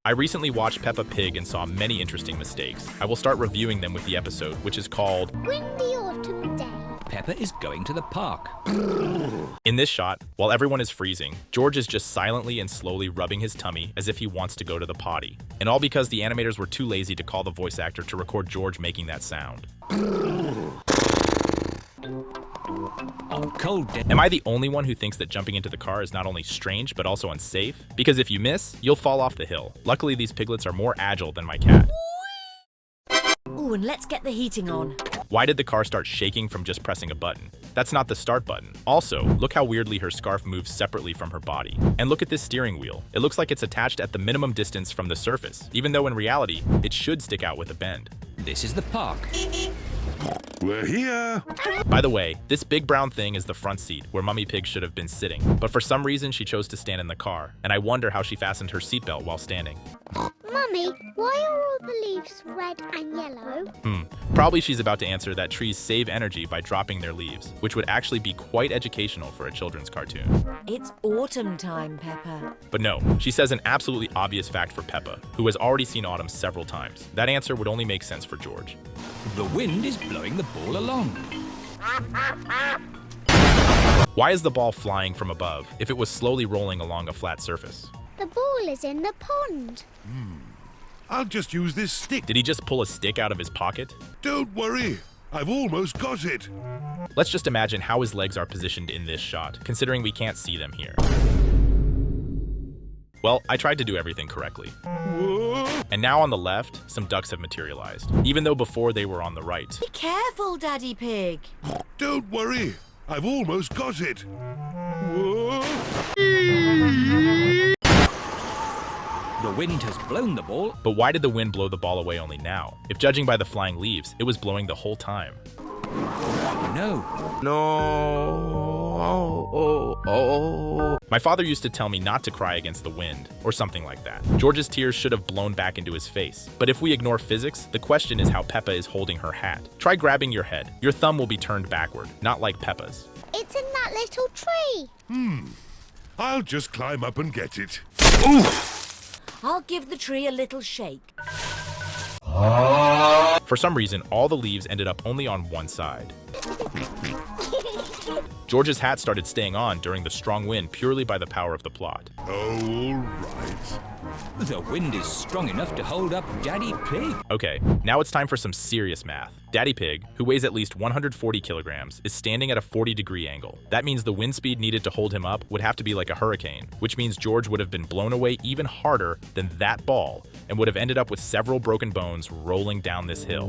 I recently watched Peppa Pig and saw many interesting mistakes. I will start reviewing them with the episode, which is called Windy Autumn Day. Peppa is going to the park. In this shot, while everyone is freezing, George is just silently and slowly rubbing his tummy as if he wants to go to the potty. And all because the animators were too lazy to call the voice actor to record George making that sound. On cold day. Am I the only one who thinks that jumping into the car is not only strange but also unsafe? Because if you miss, you'll fall off the hill. Luckily, these piglets are more agile than my cat. Ooh, and let's get the heating on. Why did the car start shaking from just pressing a button? That's not the start button. Also, look how weirdly her scarf moves separately from her body. And look at this steering wheel. It looks like it's attached at the minimum distance from the surface, even though in reality, it should stick out with a bend. This is the park. We're here! By the way, this big brown thing is the front seat, where Mummy Pig should have been sitting. But for some reason, she chose to stand in the car, and I wonder how she fastened her seatbelt while standing. Mummy, why are all the leaves red and yellow? Probably she's about to answer that trees save energy by dropping their leaves, which would actually be quite educational for a children's cartoon. It's autumn time, Peppa. But no, she says an absolutely obvious fact for Peppa, who has already seen autumn several times. That answer would only make sense for George. The wind is blowing the ball along. Why is the ball flying from above if it was slowly rolling along a flat surface? The ball is in the pond. I'll just use this stick. Did he just pull a stick out of his pocket? Don't worry, I've almost got it. Let's just imagine how his legs are positioned in this shot, considering we can't see them here. Well, I tried to do everything correctly. Whoa. And now on the left, some ducks have materialized, even though before they were on the right. Be careful, Daddy Pig. Don't worry, I've almost got it. Whoa. The wind has blown the ball. But why did the wind blow the ball away only now? If judging by the flying leaves, it was blowing the whole time. No. My father used to tell me not to cry against the wind, or something like that. George's tears should have blown back into his face. But if we ignore physics, the question is how Peppa is holding her hat. Try grabbing your head. Your thumb will be turned backward, not like Peppa's. It's in that little tree. I'll just climb up and get it. I'll give the tree a little shake. For some reason, all the leaves ended up only on one side. George's hat started staying on during the strong wind purely by the power of the plot. Oh, all right. The wind is strong enough to hold up Daddy Pig. Okay, now it's time for some serious math. Daddy Pig, who weighs at least 140 kilograms, is standing at a 40-degree angle. That means the wind speed needed to hold him up would have to be like a hurricane, which means George would have been blown away even harder than that ball and would have ended up with several broken bones rolling down this hill.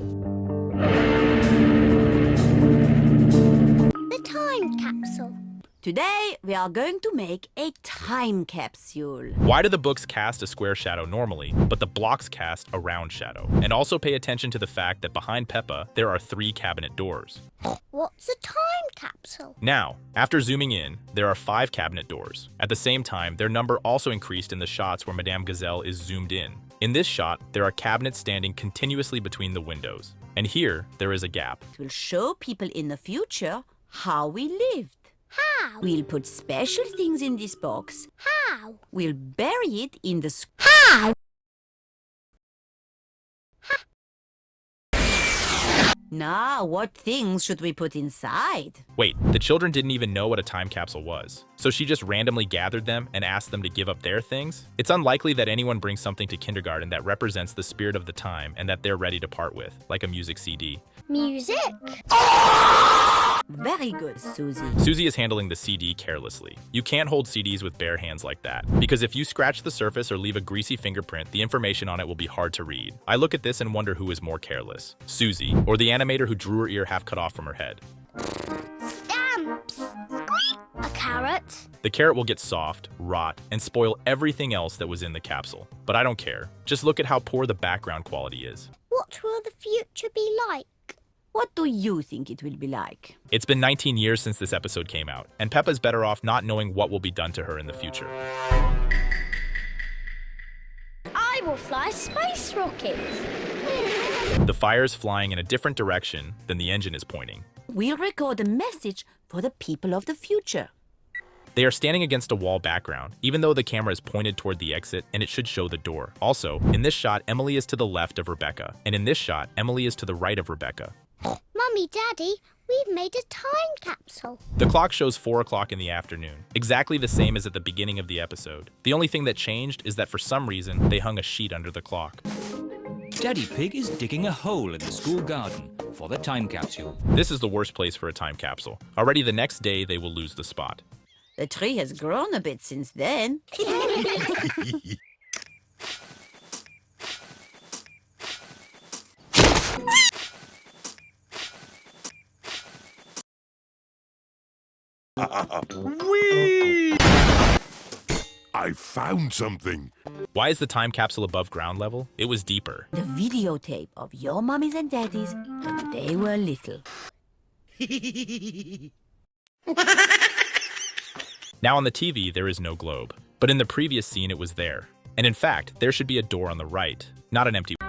The time capsule. Today, we are going to make a time capsule. Why do the books cast a square shadow normally, but the blocks cast a round shadow? And also pay attention to the fact that behind Peppa, there are 3 cabinet doors. What's a time capsule? Now, after zooming in, there are 5 cabinet doors. At the same time, their number also increased in the shots where Madame Gazelle is zoomed in. In this shot, there are cabinets standing continuously between the windows. And here, there is a gap. It will show people in the future how we lived. How? We'll put special things in this box. How? We'll bury it in the How? Now, what things should we put inside? Wait, the children didn't even know what a time capsule was. So she just randomly gathered them and asked them to give up their things? It's unlikely that anyone brings something to kindergarten that represents the spirit of the time and that they're ready to part with, like a music CD. Music? Very good, Susie. Susie is handling the CD carelessly. You can't hold CDs with bare hands like that, because if you scratch the surface or leave a greasy fingerprint, the information on it will be hard to read. I look at this and wonder who is more careless, Susie, or the animator who drew her ear half cut off from her head. Stamps. A carrot. The carrot will get soft, rot, and spoil everything else that was in the capsule. But I don't care. Just look at how poor the background quality is. What will the future be like? What do you think it will be like? It's been 19 years since this episode came out, and Peppa's better off not knowing what will be done to her in the future. I will fly a space rocket. The fire is flying in a different direction than the engine is pointing. We'll record a message for the people of the future. They are standing against a wall background, even though the camera is pointed toward the exit and it should show the door. Also, in this shot, Emily is to the left of Rebecca, and in this shot, Emily is to the right of Rebecca. Mummy, Daddy, we've made a time capsule. The clock shows 4 o'clock in the afternoon, exactly the same as at the beginning of the episode. The only thing that changed is that for some reason, they hung a sheet under the clock. Daddy Pig is digging a hole in the school garden for the time capsule. This is the worst place for a time capsule. Already the next day, they will lose the spot. The tree has grown a bit since then. Whee! I found something. Why is the time capsule above ground level? It was deeper. The videotape of your mummies and daddies when they were little. Now on the TV, there is no globe. But in the previous scene, it was there. And in fact, there should be a door on the right, not an empty one.